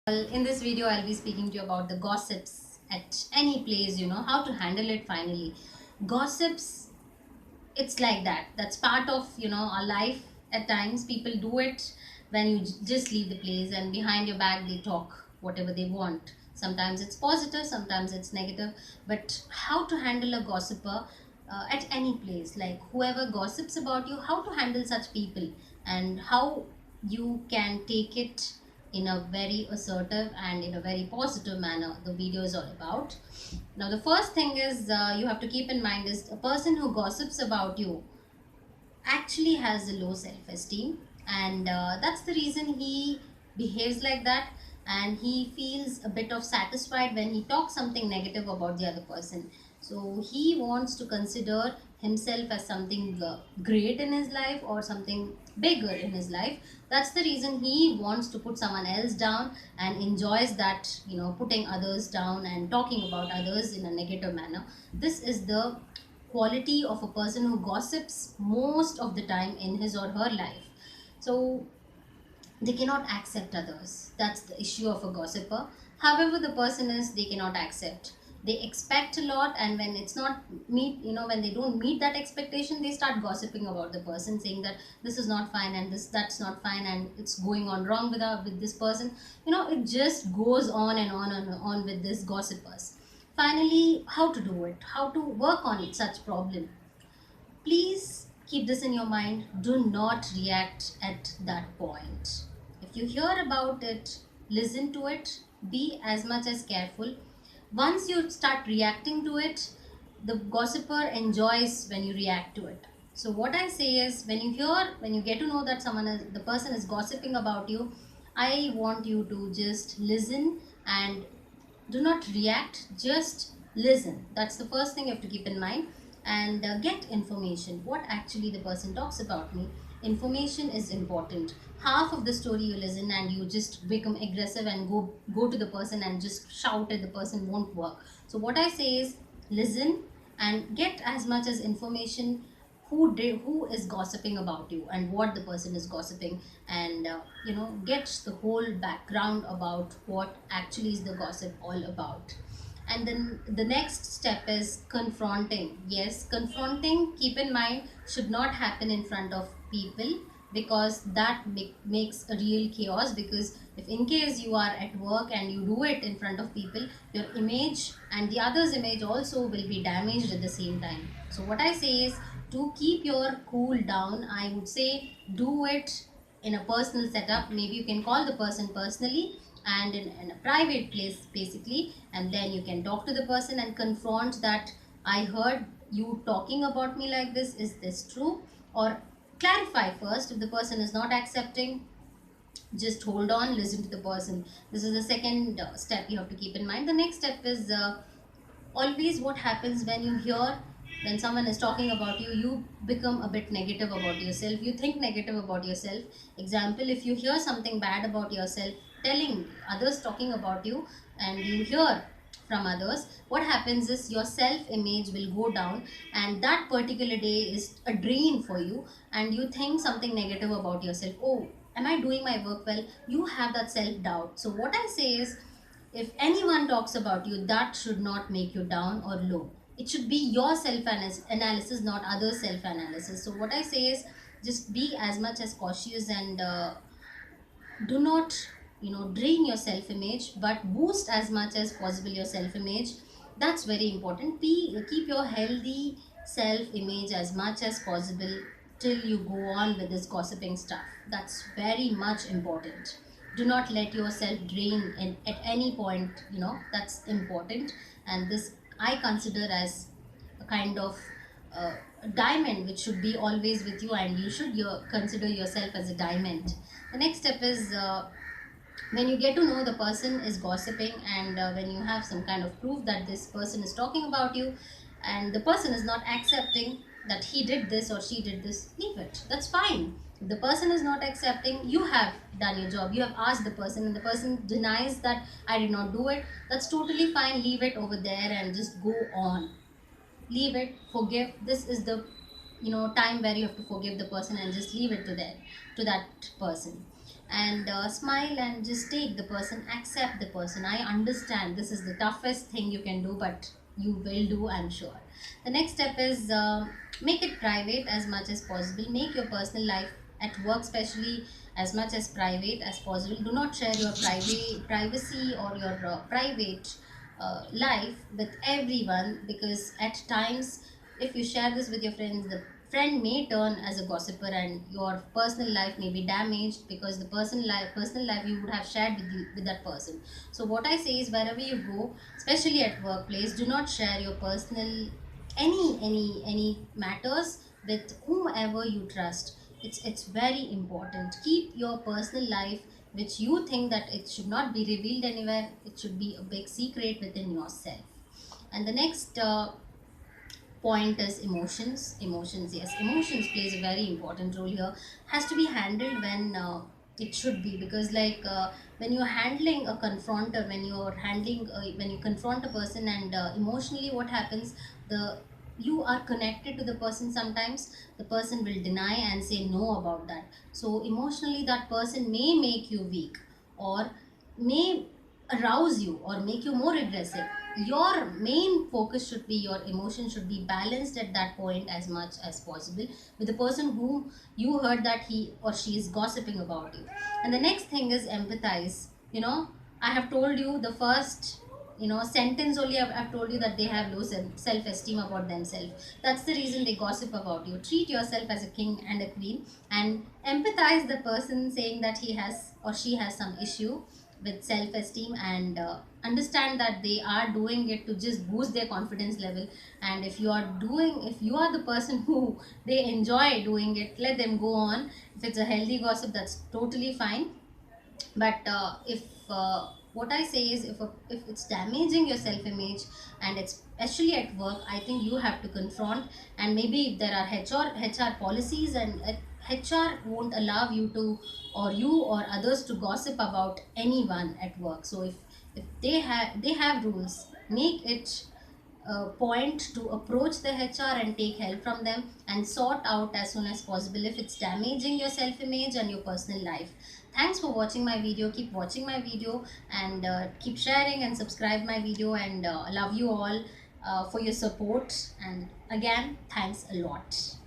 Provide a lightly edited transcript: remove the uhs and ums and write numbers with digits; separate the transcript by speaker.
Speaker 1: Well, in this video, I'll be speaking to you about the gossips at any place, how to handle it finally. Gossips, it's like that. That's part of, our life at times. People do it when you just leave the place and behind your back they talk whatever they want. Sometimes it's positive, sometimes it's negative. But how to handle a gossiper at any place, like whoever gossips about you, how to handle such people and how you can take it in a very assertive and in a very positive manner. The video is all about. Now the first thing is you have to keep in mind is a person who gossips about you actually has a low self-esteem, and that's the reason he behaves like that, and he feels a bit of satisfied when he talks something negative about the other person. So he wants to consider himself as something great in his life or something bigger in his life. That's the reason he wants to put someone else down and enjoys that, putting others down and talking about others in a negative manner. This is the quality of a person who gossips most of the time in his or her life. So they cannot accept others. That's the issue of a gossiper. However the person is, they cannot accept. They expect a lot, and when it's not meet, when they don't meet that expectation, they start gossiping about the person, saying that this is not fine and that's not fine and it's going on wrong with this person. It just goes on and on and on with this gossipers. Finally, how to do it, how to work on such problem. Please keep this in your mind. Do not react at that point. If you hear about it, listen to it, be as much as careful. Once you start reacting to it, the gossiper enjoys when you react to it. So what I say is, when you get to know that the person is gossiping about you, I want you to just listen and do not react, just listen. That's the first thing you have to keep in mind. And get information, what actually the person talks about me. Information is important. Half of the story you listen and you just become aggressive and go to the person and just shout at the person won't work. So what I say is, listen and get as much as information, who is gossiping about you and what the person is gossiping, and get the whole background about what actually is the gossip all about. And then the next step is confronting. Yes, confronting, keep in mind, should not happen in front of people, because that makes a real chaos. Because if in case you are at work and you do it in front of people, your image and the other's image also will be damaged at the same time. So what I say is, to keep your cool down, I would say do it in a personal setup. Maybe you can call the person personally and in a private place basically, and then you can talk to the person and confront that, I heard you talking about me like this, is this true? Or clarify first. If the person is not accepting, just hold on, listen to the person. This is the second step you have to keep in mind. The next step is, always what happens when you hear, when someone is talking about you, you become a bit negative about yourself, you think negative about yourself. Example, if you hear something bad about yourself, telling others talking about you, and you hear from others, what happens is your self image will go down, and that particular day is a drain for you, and you think something negative about yourself. Oh, am I doing my work well? You have that self doubt. So what I say is, if anyone talks about you, that should not make you down or low. It should be your self analysis, not other self analysis. So, what I say is, just be as much as cautious, and do not, drain your self image, but boost as much as possible your self image. That's very important. Keep your healthy self image as much as possible till you go on with this gossiping stuff. That's very much important. Do not let yourself drain at any point. That's important. And this I consider as a kind of uh, diamond which should be always with you, and you should consider yourself as a diamond. The next step is, when you get to know the person is gossiping, and when you have some kind of proof that this person is talking about you, and the person is not accepting that he did this or she did this, leave it. That's fine. If the person is not accepting, you have done your job, you have asked the person, and the person denies that I did not do it, that's totally fine. Leave it over there and just go on. Leave it, forgive. This is the time where you have to forgive the person and just leave it to that person. and smile and just take the person, accept the person. I understand this is the toughest thing you can do, but you will do, I'm sure. The next step is make it private as much as possible. Make your personal life at work especially as much as private as possible. Do not share your private privacy or your private life with everyone, because at times if you share this with your friends, the friend may turn as a gossiper and your personal life may be damaged, because the personal life you would have shared with that person. So what I say is, wherever you go, especially at workplace, do not share your personal any matters with whomever you trust. It's very important. Keep your personal life, which you think that it should not be revealed anywhere, it should be a big secret within yourself. And the next point is emotions. Yes, emotions plays a very important role here. Has to be handled when it should be, because like when you're handling a confronter, when you confront a person, and emotionally what happens, the you are connected to the person, sometimes the person will deny and say no about that. So emotionally that person may make you weak, or may arouse you or make you more aggressive. Your main focus should be, your emotion should be balanced at that point as much as possible with the person whom you heard that he or she is gossiping about you. And the next thing is empathize. I have told you the first sentence only. I've told you that they have low self-esteem about themselves. That's the reason they gossip about you. Treat yourself as a king and a queen, and empathize the person saying that he has or she has some issue with self-esteem, and understand that they are doing it to just boost their confidence level. And if you are the person who they enjoy doing it, let them go on. If it's a healthy gossip, that's totally fine. But if what I say is, if it's damaging your self image, and it's especially at work, I think you have to confront. And maybe if there are HR policies, and HR won't allow you to, or you or others, to gossip about anyone at work. So if they have rules, make it point to approach the HR and take help from them, and sort out as soon as possible if it's damaging your self image and your personal life. Thanks for watching my video. Keep watching my video, and keep sharing and subscribe my video, and love you all for your support. And again, thanks a lot.